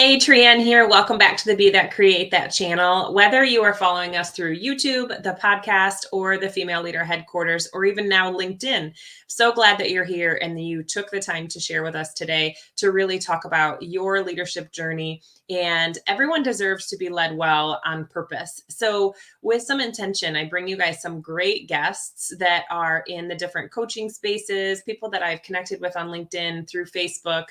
Hey, Trienne here. Welcome back to the Be That Create That channel. Whether you are following us through YouTube, the podcast, or the Female Leader Headquarters, or even now LinkedIn, so glad that you're here and that you took the time to share with us today to really talk about your leadership journey. And everyone deserves to be led well on purpose. So with some intention, I bring you guys some great guests that are in the different coaching spaces, people that I've connected with on LinkedIn, through Facebook,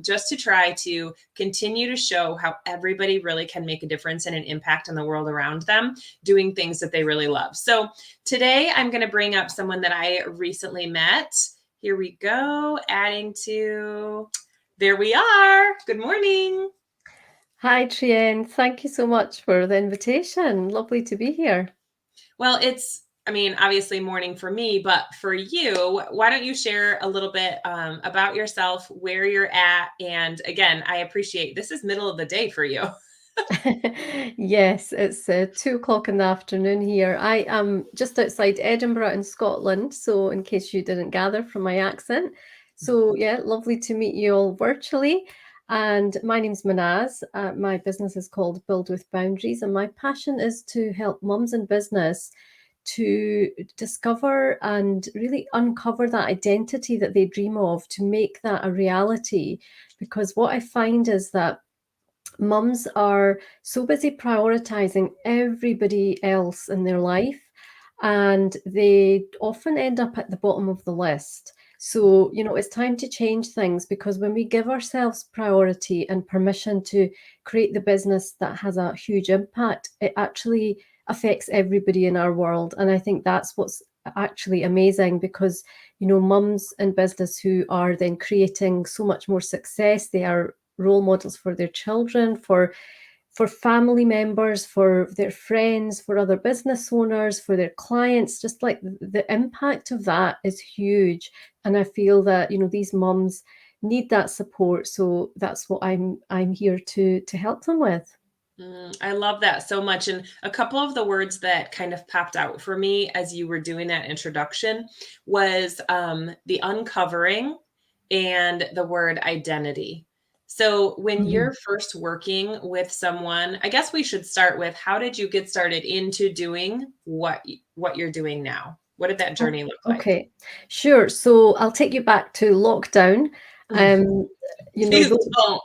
just to try to continue to show how everybody really can make a difference and an impact on the world around them, doing things that they really love. So today I'm going to bring up someone that I recently met. Here we go, there we are. Good morning. Hi, Trienne. Thank you so much for the invitation. Lovely to be here. Well, obviously morning for me, but for you, why don't you share a little bit about yourself, where you're at? And again, I appreciate this is middle of the day for you. Yes, it's 2 o'clock in the afternoon here. I am just outside Edinburgh in Scotland, so in case you didn't gather from my accent. So yeah, lovely to meet you all virtually. And my name's Mahnaz. My business is called Build with Boundaries, and my passion is to help mums in business to discover and really uncover that identity that they dream of, to make that a reality. Because what I find is that mums are so busy prioritizing everybody else in their life, and they often end up at the bottom of the list. So, it's time to change things, because when we give ourselves priority and permission to create the business that has a huge impact, it actually affects everybody in our world. And I think that's what's actually amazing, because, mums in business who are then creating so much more success, they are role models for their children, for family members, for their friends, for other business owners, for their clients. Just like the impact of that is huge. And I feel that, these mums need that support. So that's what I'm here to help them with. I love that so much. And a couple of the words that kind of popped out for me as you were doing that introduction was the uncovering and the word identity. So when you're first working with someone, I guess we should start with, how did you get started into doing what you're doing now? What did that journey look like? Okay, sure. So I'll take you back to lockdown. Please don't.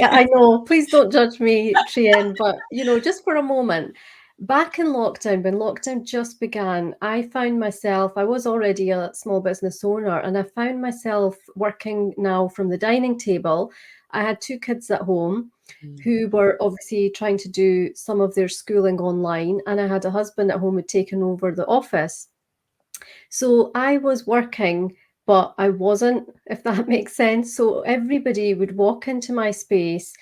I know, please don't judge me, Trienne, but just for a moment, back in lockdown, when lockdown just began, I found myself, I was already a small business owner, and I found myself working now from the dining table. I had 2 kids at home who were obviously trying to do some of their schooling online, and I had a husband at home who'd taken over the office. So I was working, but I wasn't, if that makes sense. So everybody would walk into my space,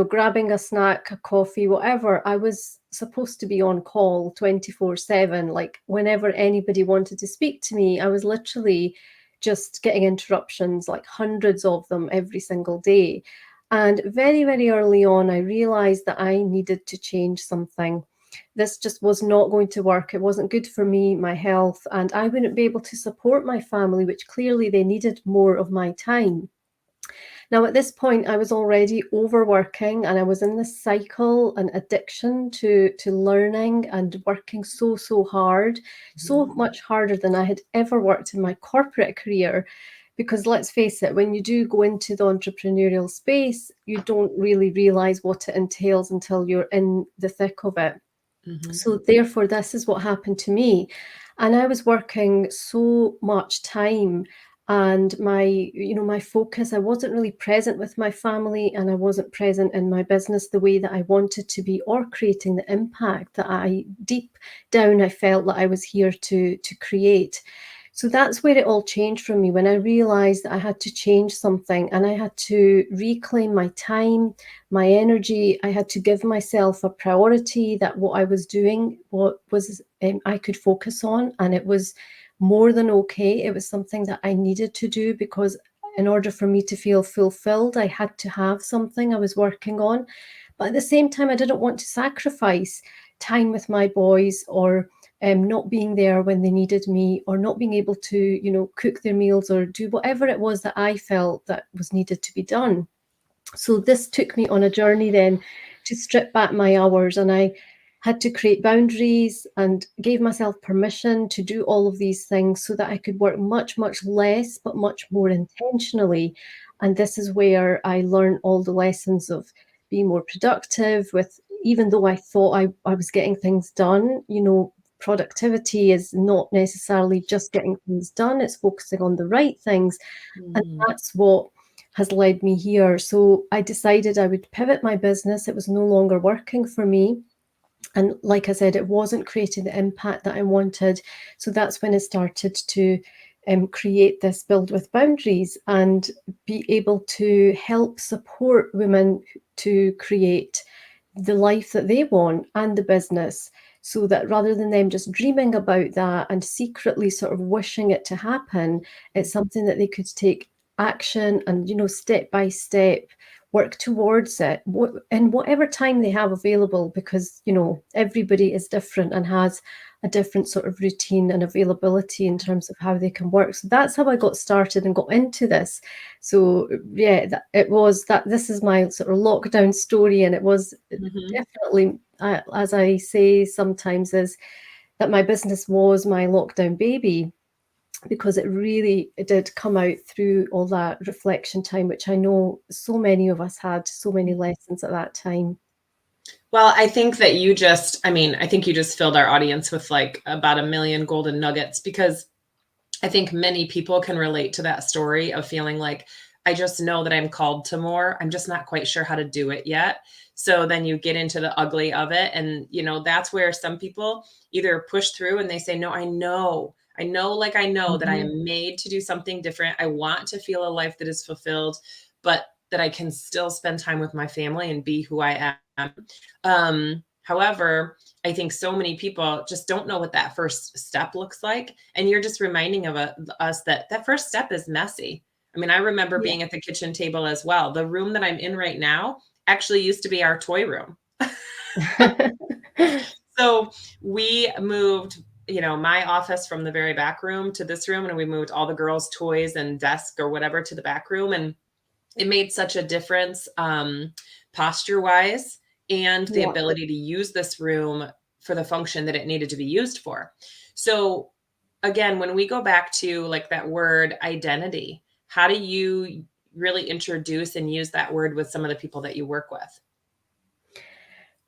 grabbing a snack, a coffee, whatever. I was supposed to be on call 24/7. Like whenever anybody wanted to speak to me, I was literally just getting interruptions, like hundreds of them every single day. And very, very early on, I realized that I needed to change something. This just was not going to work. It wasn't good for me, my health, and I wouldn't be able to support my family, which clearly they needed more of my time. Now, at this point, I was already overworking, and I was in this cycle and addiction to learning and working so, so hard, so much harder than I had ever worked in my corporate career. Because let's face it, when you do go into the entrepreneurial space, you don't really realize what it entails until you're in the thick of it. So therefore, this is what happened to me. And I was working so much time, and my focus, I wasn't really present with my family, and I wasn't present in my business the way that I wanted to be, or creating the impact that I deep down, I felt that I was here to create. So that's where it all changed for me, when I realized that I had to change something, and I had to reclaim my time, my energy. I had to give myself a priority, that what I was doing, what was I could focus on, and it was more than okay. It was something that I needed to do, because in order for me to feel fulfilled, I had to have something I was working on. But at the same time, I didn't want to sacrifice time with my boys, or not being there when they needed me, or not being able to, cook their meals, or do whatever it was that I felt that was needed to be done. So this took me on a journey then to strip back my hours, and I had to create boundaries and gave myself permission to do all of these things so that I could work much, much less, but much more intentionally. And this is where I learned all the lessons of being more productive with, even though I thought I was getting things done, productivity is not necessarily just getting things done, it's focusing on the right things. And Mhm. that's what has led me here. So I decided I would pivot my business. It was no longer working for me. And like I said, it wasn't creating the impact that I wanted. So that's when I started to create this Build with Boundaries and be able to help support women to create the life that they want and the business, so that rather than them just dreaming about that and secretly sort of wishing it to happen, it's something that they could take action and, step by step work towards it in whatever time they have available, because everybody is different and has a different sort of routine and availability in terms of how they can work. So that's how I got started and got into this. So yeah, this is my sort of lockdown story, and it was Mhm. definitely, as I say sometimes, is that my business was my lockdown baby, because it did come out through all that reflection time, which I know so many of us had so many lessons at that time. Well, I think that I think you just filled our audience with like about a million golden nuggets, because I think many people can relate to that story of feeling like, I just know that I'm called to more. I'm just not quite sure how to do it yet. So then you get into the ugly of it. And, that's where some people either push through and they say, no, I know that I Mhm. am made to do something different. I want to feel a life that is fulfilled, but that I can still spend time with my family and be who I am. However, I think so many people just don't know what that first step looks like. And you're just reminding us that that first step is messy. I mean, I remember Yeah. being at the kitchen table as well. The room that I'm in right now actually used to be our toy room. So we moved, my office from the very back room to this room, and we moved all the girls' toys and desk or whatever to the back room. And it made such a difference, posture wise, and the Yeah. ability to use this room for the function that it needed to be used for. So again, when we go back to like that word identity, how do you really introduce and use that word with some of the people that you work with?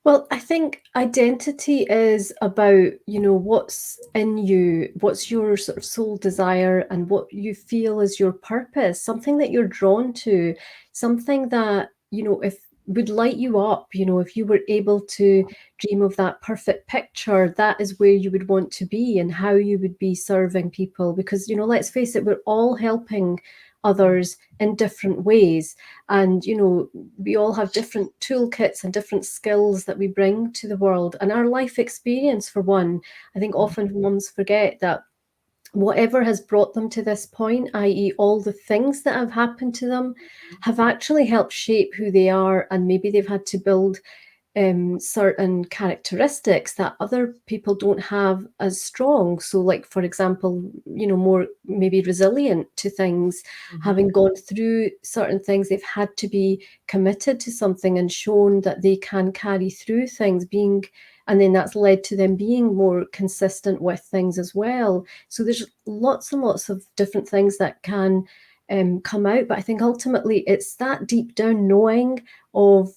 Well, I think identity is about, what's in you, what's your sort of soul desire, and what you feel is your purpose, something that you're drawn to, something that, if would light you up, if you were able to dream of that perfect picture, that is where you would want to be and how you would be serving people. Because, let's face it, we're all helping others in different ways. And, we all have different toolkits and different skills that we bring to the world, and our life experience, for one. I think often mums forget that whatever has brought them to this point, i.e., all the things that have happened to them, have actually helped shape who they are, and maybe they've had to build certain characteristics that other people don't have as strong. So, like, for example, more maybe resilient to things, Mhm. having gone through certain things, they've had to be committed to something and shown that they can carry through things, and then that's led to them being more consistent with things as well. So there's lots and lots of different things that can come out. But I think ultimately it's that deep down knowing of,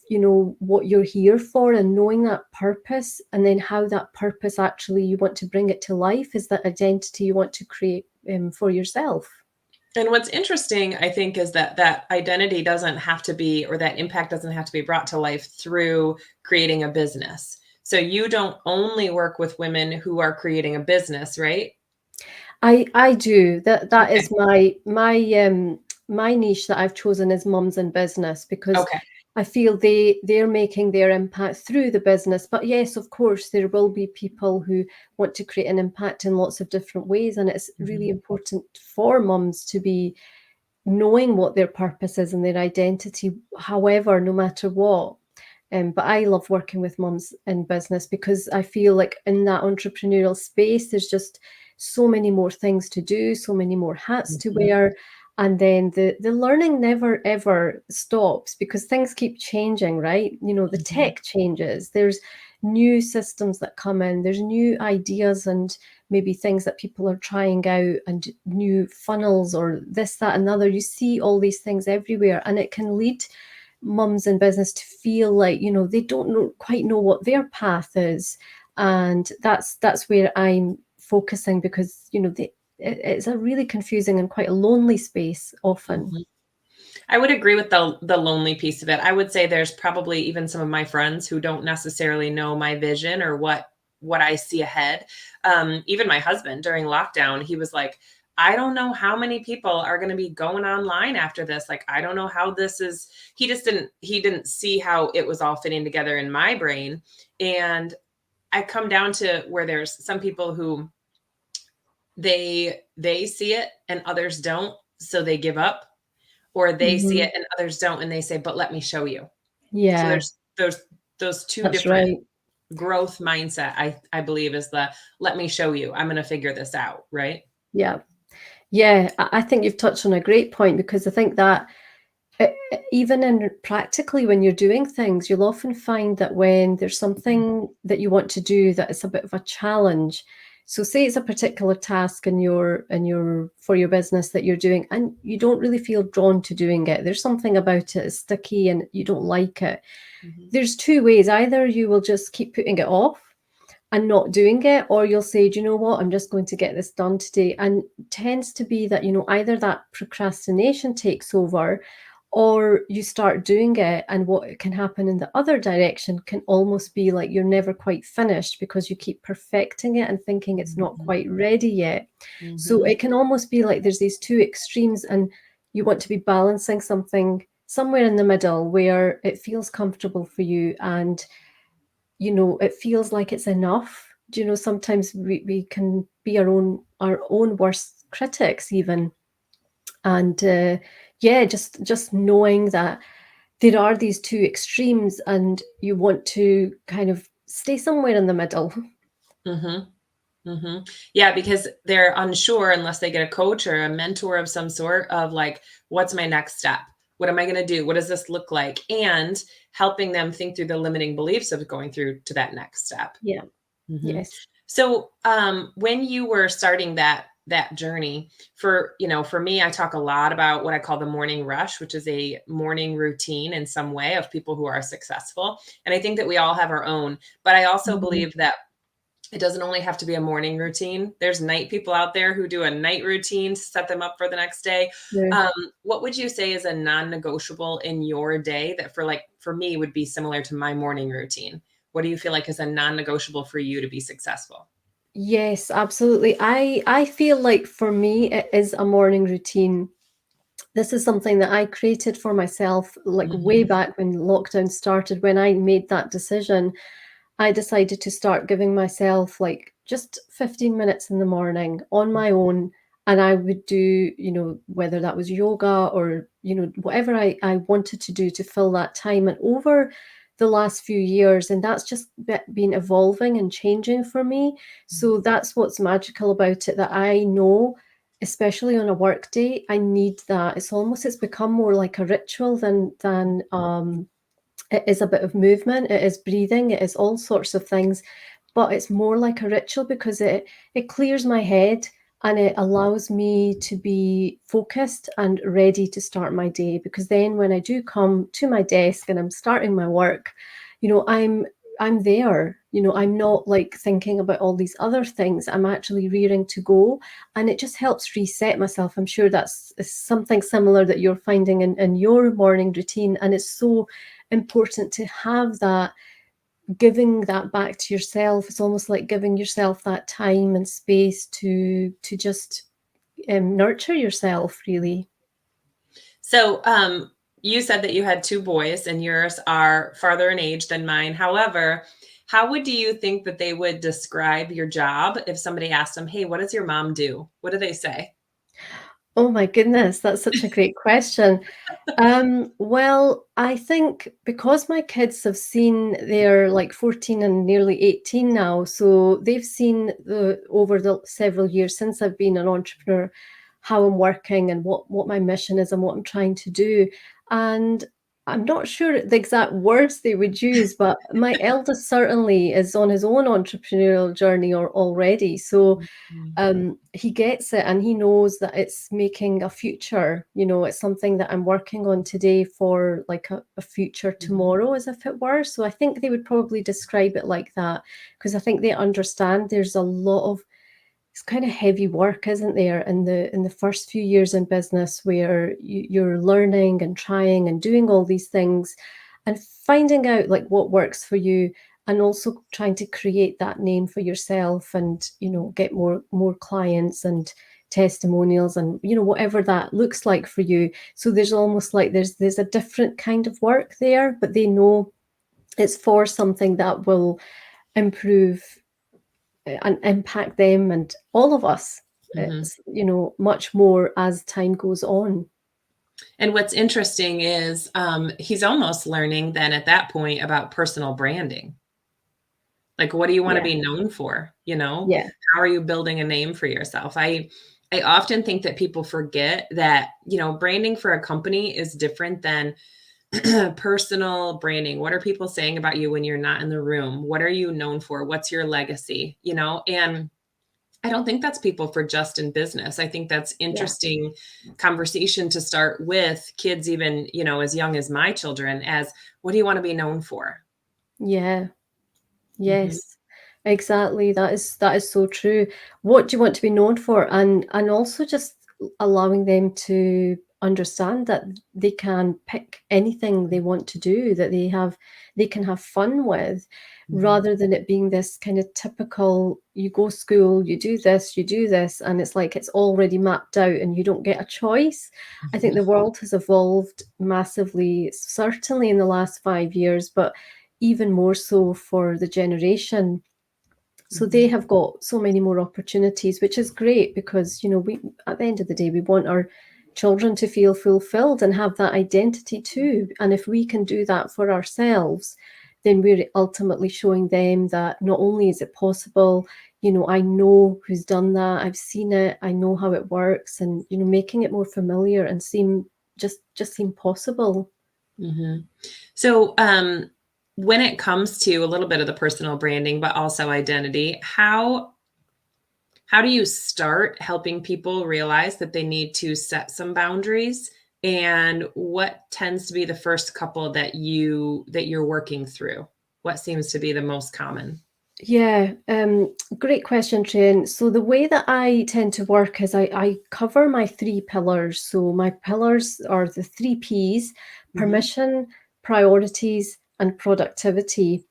what you're here for, and knowing that purpose, and then how that purpose actually you want to bring it to life is that identity you want to create for yourself. And what's interesting, I think, is that that identity doesn't have to be, or that impact doesn't have to be brought to life through creating a business. So you don't only work with women who are creating a business, right? I do. That Okay. is my niche that I've chosen is mums in business, because Okay. I feel they're making their impact through the business. But yes, of course, there will be people who want to create an impact in lots of different ways, and it's really Mhm. important for mums to be knowing what their purpose is and their identity, however, no matter what. But I love working with mums in business, because I feel like in that entrepreneurial space, there's just so many more things to do, so many more hats to Mhm. wear. And then the learning never ever stops because things keep changing, right? You know, the tech changes. There's new systems that come in. There's new ideas and maybe things that people are trying out and new funnels or this, that, and the other. You see all these things everywhere, and it can lead mums in business to feel like, you know, they don't quite know what their path is. And that's where I'm focusing, because, you know, it's a really confusing and quite a lonely space often. I would agree with the lonely piece of it. I would say there's probably even some of my friends who don't necessarily know my vision or what I see ahead. Even my husband during lockdown, he was like, I don't know how many people are going to be going online after this. Like, I don't know how this is. He didn't see how it was all fitting together in my brain. And I come down to where there's some people who they see it and others don't, so they give up, or they see it and others don't and they say, but let me show you. So Yeah, there's those two that's different right. growth mindset, I believe, is the let me show you, I'm going to figure this out, right? Yeah. Yeah, I think you've touched on a great point, because I think that even in practically when you're doing things, you'll often find that when there's something that you want to do that is a bit of a challenge. So say it's a particular task in your for your business that you're doing, and you don't really feel drawn to doing it. There's something about it is sticky and you don't like it. There's two ways. Either you will just keep putting it off and not doing it, or you'll say, do you know what, I'm just going to get this done today. And tends to be that, you know, either that procrastination takes over, or you start doing it, and what can happen in the other direction can almost be like you're never quite finished because you keep perfecting it and thinking it's not quite ready yet. So it can almost be like there's these two extremes, and you want to be balancing something somewhere in the middle where it feels comfortable for you, and you know, it feels like it's enough. Do you know, sometimes we can be our own worst critics even. And yeah, just knowing that there are these two extremes, and you want to kind of stay somewhere in the middle. Yeah, because they're unsure unless they get a coach or a mentor of some sort of like, what's my next step? What am I going to do? What does this look like? And helping them think through the limiting beliefs of going through to that next step. Yeah. Yes. So when you were starting that journey, for me, I talk a lot about what I call the morning rush, which is a morning routine in some way of people who are successful. And I think that we all have our own, but I also believe that it doesn't only have to be a morning routine. There's night people out there who do a night routine to set them up for the next day. Yeah. What would you say is a non-negotiable in your day that for me would be similar to my morning routine? What do you feel like is a non-negotiable for you to be successful? Yes, absolutely. I feel like for me it is a morning routine. This is something that I created for myself, like way back when lockdown started. When I made that decision, I decided to start giving myself like just 15 minutes in the morning on my own. And I would do, you know, whether that was yoga or, you know, whatever I wanted to do to fill that time. And over the last few years, and that's just been evolving and changing for me. So that's what's magical about it, that I know, especially on a work day, I need that. It's become more like a ritual than it is a bit of movement, it is breathing, it is all sorts of things, but it's more like a ritual because it clears my head, and it allows me to be focused and ready to start my day. Because then when I do come to my desk and I'm starting my work, you know, I'm there, you know, I'm not like thinking about all these other things. I'm actually rearing to go, and it just helps reset myself. I'm sure that's something similar that you're finding in your morning routine. And it's so important to have that, giving that back to yourself. It's almost like giving yourself that time and space to just nurture yourself, really. So you said that you had two boys and yours are farther in age than mine. However, how do you think that they would describe your job if somebody asked them, hey, what does your mom do? What do they say? Oh my goodness, that's such a great question. Well, I think because my kids have seen, they're like 14 and nearly 18 now, so they've seen over the several years since I've been an entrepreneur, how I'm working and what my mission is and what I'm trying to do. And I'm not sure the exact words they would use, but my eldest certainly is on his own entrepreneurial journey already. So he gets it, and he knows that it's making a future. It's something that I'm working on today for like a future tomorrow, as if it were. So I think they would probably describe it like that, because I think they understand there's a lot of, it's kind of heavy work, isn't there, in the first few years in business, where you're learning and trying and doing all these things and finding out like what works for you, and also trying to create that name for yourself, and get more clients and testimonials, and whatever that looks like for you. So there's almost like there's a different kind of work there, but they know it's for something that will improve and impact them and all of us, much more as time goes on. And what's interesting is he's almost learning then at that point about personal branding. Like, what do you want to be known for? Yeah. How are you building a name for yourself? I often think that people forget that, branding for a company is different than personal branding. What are people saying about you when you're not in the room? What are you known for? What's your legacy? And I don't think that's people for just in business. I think that's interesting conversation to start with kids, even, as young as my children, as what do you want to be known for? Yeah. Yes, exactly. That is so true. What do you want to be known for? And also just allowing them to understand that they can pick anything they want to do, that they can have fun with, rather than it being this kind of typical, you go school, you do this, and it's like it's already mapped out and you don't get a choice. I think the world has evolved massively, certainly in the last 5 years, but even more so for the generation. So they have got so many more opportunities, which is great, because we, at the end of the day, we want our children to feel fulfilled and have that identity too. And if we can do that for ourselves, then we're ultimately showing them that not only is it possible, I know who's done that, I've seen it, I know how it works, and making it more familiar and seem possible. So when it comes to a little bit of the personal branding, but also identity, how do you start helping people realize that they need to set some boundaries? And what tends to be the first couple that you're working through? What seems to be the most common? Yeah, great question, Trienne. So the way that I tend to work is I cover my 3 pillars. So my pillars are the 3 Ps: permission, priorities, and productivity.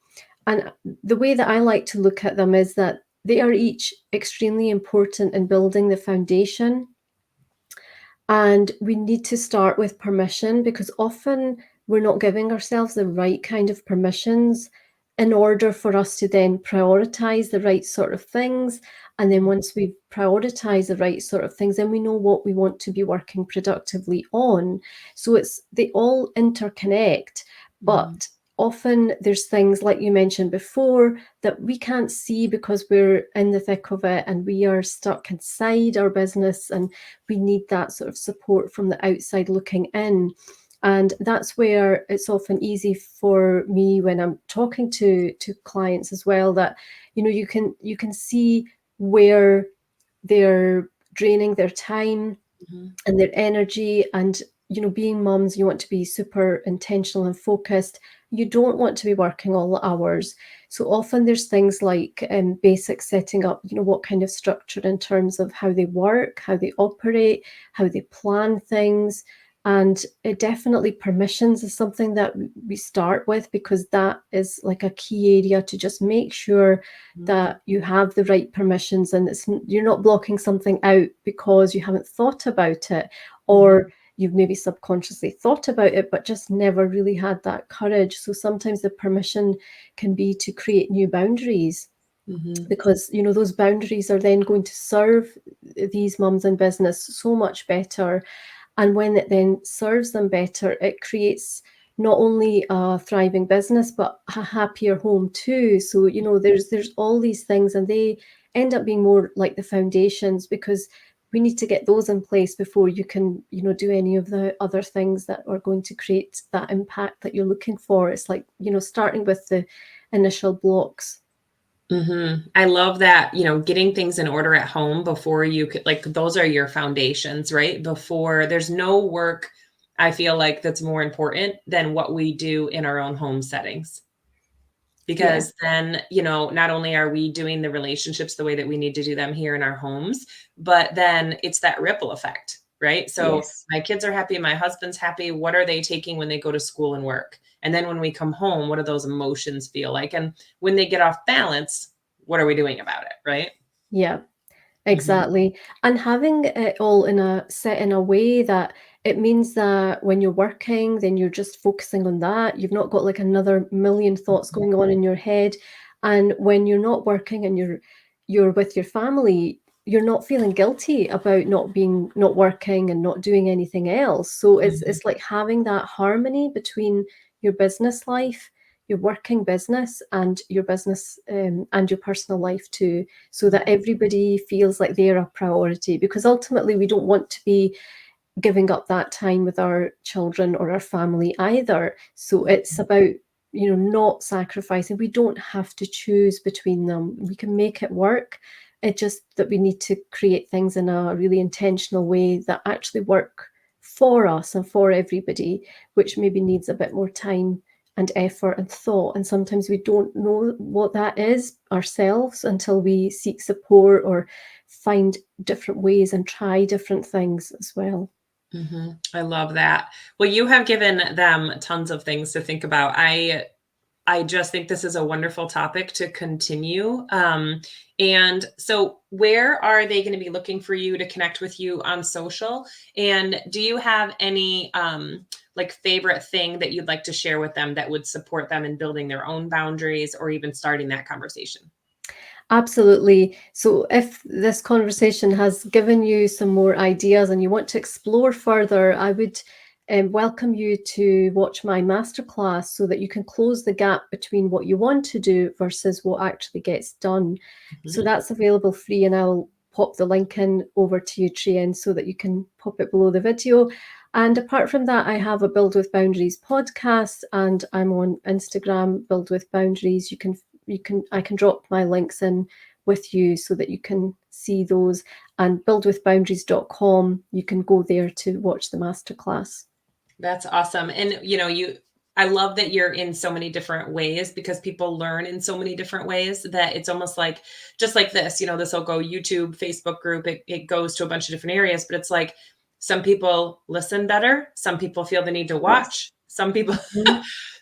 And the way that I like to look at them is that they are each extremely important in building the foundation. And we need to start with permission, because often we're not giving ourselves the right kind of permissions in order for us to then prioritize the right sort of things. And then once we prioritize the right sort of things, then we know what we want to be working productively on. So they all interconnect, but often there's things like you mentioned before that we can't see because we're in the thick of it and we are stuck inside our business, and we need that sort of support from the outside looking in. And that's where it's often easy for me when I'm talking to clients as well, that you can see where they're draining their time and their energy. And being mums, you want to be super intentional and focused. You don't want to be working all the hours. So often there's things like basic setting up, what kind of structure in terms of how they work, how they operate, how they plan things. And definitely permissions is something that we start with, because that is like a key area to just make sure that you have the right permissions, and you're not blocking something out because you haven't thought about it, or you've maybe subconsciously thought about it, but just never really had that courage. So sometimes the permission can be to create new boundaries, because, those boundaries are then going to serve these mums in business so much better. And when it then serves them better, it creates not only a thriving business, but a happier home too. So, there's all these things, and they end up being more like the foundations, because we need to get those in place before you can, do any of the other things that are going to create that impact that you're looking for. It's like, starting with the initial blocks. I love that, getting things in order at home before you could, like, those are your foundations, right? Before, there's no work, I feel like, that's more important than what we do in our own home settings. Because then, not only are we doing the relationships the way that we need to do them here in our homes, but then it's that ripple effect, right? So my kids are happy, my husband's happy. What are they taking when they go to school and work? And then when we come home, what do those emotions feel like? And when they get off balance, what are we doing about it, right? Yeah, exactly. And having it all set in a way that it means that when you're working, then you're just focusing on that. You've not got like another million thoughts going on in your head. And when you're not working and you're with your family, you're not feeling guilty about not working and not doing anything else. So it's like having that harmony between your business life, your working business, and your business and your personal life too, so that everybody feels like they're a priority, because ultimately we don't want to be giving up that time with our children or our family either. So it's about, not sacrificing. We don't have to choose between them. We can make it work. It's just that we need to create things in a really intentional way that actually work for us and for everybody, which maybe needs a bit more time and effort and thought. And sometimes we don't know what that is ourselves until we seek support or find different ways and try different things as well. I love that. Well, you have given them tons of things to think about. I just think this is a wonderful topic to continue. And so where are they going to be looking for you to connect with you on social? And do you have any like favorite thing that you'd like to share with them that would support them in building their own boundaries or even starting that conversation? Absolutely. So if this conversation has given you some more ideas and you want to explore further, I would welcome you to watch my masterclass so that you can close the gap between what you want to do versus what actually gets done. So that's available free, and I'll pop the link in over to you, Trienne, so that you can pop it below the video. And apart from that, I have a Build with Boundaries podcast, and I'm on Instagram, Build with Boundaries. I can drop my links in with you so that you can see those. And buildwithboundaries.com, you can go there to watch the masterclass. That's awesome. And I love that you're in so many different ways, because people learn in so many different ways that it's almost like, just like this, this will go YouTube, Facebook group, it goes to a bunch of different areas, but it's like some people listen better. Some people feel the need to watch. Some people,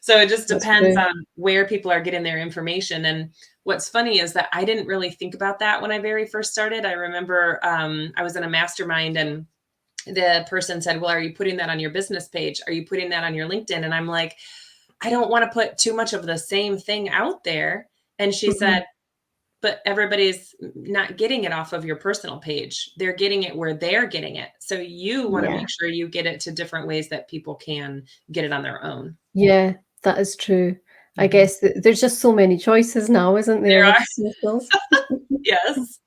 so it just depends on where people are getting their information. And what's funny is that I didn't really think about that when I very first started. I remember I was in a mastermind, and the person said, well, are you putting that on your business page? Are you putting that on your LinkedIn? And I'm like, I don't want to put too much of the same thing out there. And she said, but everybody's not getting it off of your personal page. They're getting it where they're getting it. So you want to make sure you get it to different ways that people can get it on their own. Yeah, that is true. I guess there's just so many choices now, isn't there? There are. Yes.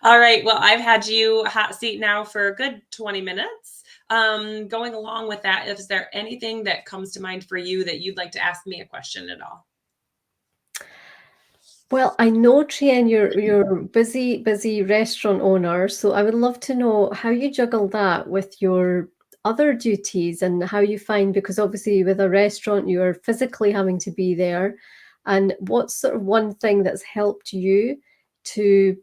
All right. Well, I've had you hot seat now for a good 20 minutes. Going along with that, is there anything that comes to mind for you that you'd like to ask me a question at all? Well, I know, Trienne, you're busy restaurant owner, so I would love to know how you juggle that with your other duties and how you find, because obviously with a restaurant, you're physically having to be there. And what's sort of one thing that's helped you to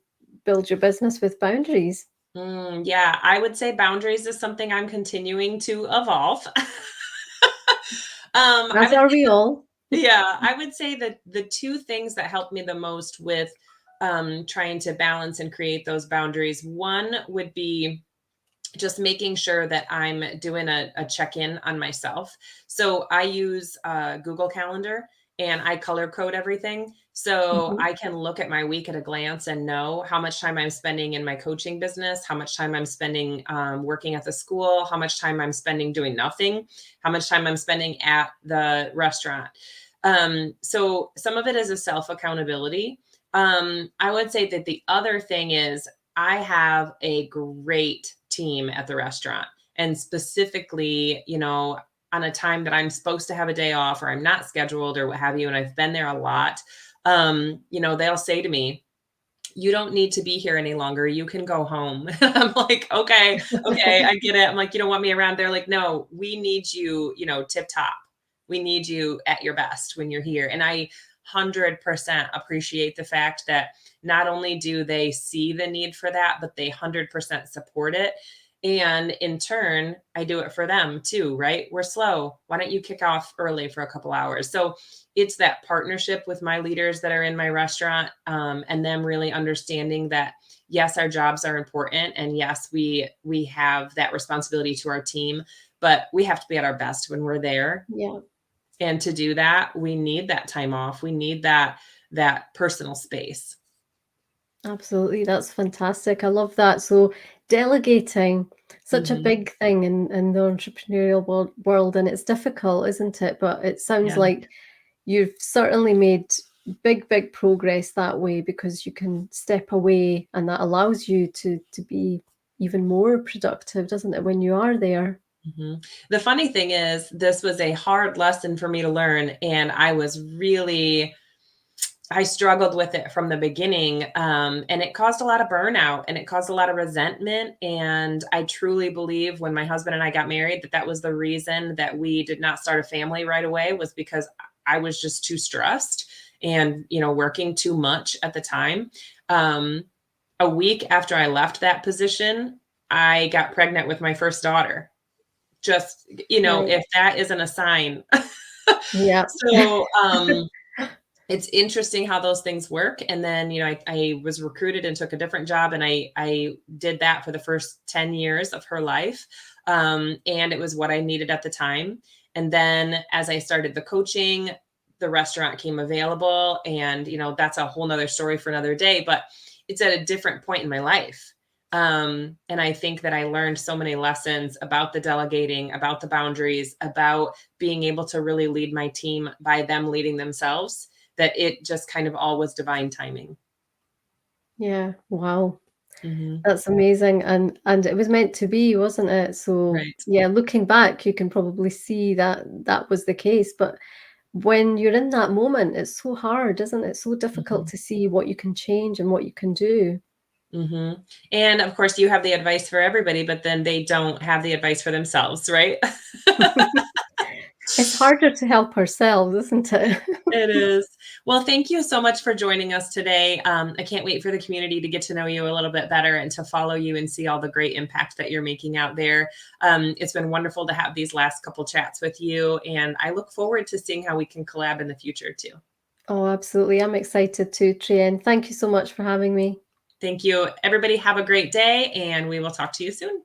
build your business with boundaries? Yeah, I would say boundaries is something I'm continuing to evolve. As are we all. Yeah, I would say that the two things that helped me the most with trying to balance and create those boundaries, one would be just making sure that I'm doing a check-in on myself. So I use Google Calendar, and I color code everything. So I can look at my week at a glance and know how much time I'm spending in my coaching business, how much time I'm spending working at the school, how much time I'm spending doing nothing, how much time I'm spending at the restaurant. So some of it is a self accountability. I would say that the other thing is I have a great team at the restaurant, and specifically, on a time that I'm supposed to have a day off or I'm not scheduled or what have you, and I've been there a lot, they'll say to me, you don't need to be here any longer. You can go home. I'm like, okay, I get it. I'm like, you don't want me around. They're like, no, we need you, tip top. We need you at your best when you're here. And I 100% appreciate the fact that not only do they see the need for that, but they 100% support it. And in turn, I do it for them too, right? We're slow. Why don't you kick off early for a couple hours? So it's that partnership with my leaders that are in my restaurant, and them really understanding that, yes, our jobs are important. And yes, we have that responsibility to our team, but we have to be at our best when we're there. Yeah. And to do that, we need that time off. We need that personal space. Absolutely. That's fantastic. I love that. So delegating, such a Mhm. big thing in the entrepreneurial world, and it's difficult, isn't it? But it sounds Yeah. like you've certainly made big progress that way, because you can step away and that allows you to be even more productive, doesn't it, when you are there? Mhm. The funny thing is, this was a hard lesson for me to learn, and I struggled with it from the beginning, and it caused a lot of burnout and it caused a lot of resentment. And I truly believe when my husband and I got married that was the reason that we did not start a family right away, was because I was just too stressed and, working too much at the time. Um, a week after I left that position, I got pregnant with my first daughter. Just, Right. if that isn't a sign. Yeah. So, it's interesting how those things work. And then, I was recruited and took a different job, and I did that for the first 10 years of her life. And it was what I needed at the time. And then as I started the coaching, the restaurant came available, and, that's a whole nother story for another day, but it's at a different point in my life. And I think that I learned so many lessons about the delegating, about the boundaries, about being able to really lead my team by them leading themselves, that it just kind of all was divine timing. Yeah. Wow. Mhm. That's amazing, and it was meant to be, wasn't it? So, Right. yeah, looking back, you can probably see that that was the case, but when you're in that moment, it's so hard, isn't it? So difficult Mhm. to see what you can change and what you can do. Mhm. And of course, you have the advice for everybody, but then they don't have the advice for themselves, right? It's harder to help ourselves, isn't it? It is. Well, thank you so much for joining us today. I can't wait for the community to get to know you a little bit better and to follow you and see all the great impact that you're making out there. It's been wonderful to have these last couple chats with you, and I look forward to seeing how we can collab in the future too. Oh, absolutely. I'm excited too, Trienne. Thank you so much for having me. Thank you. Everybody have a great day, and we will talk to you soon.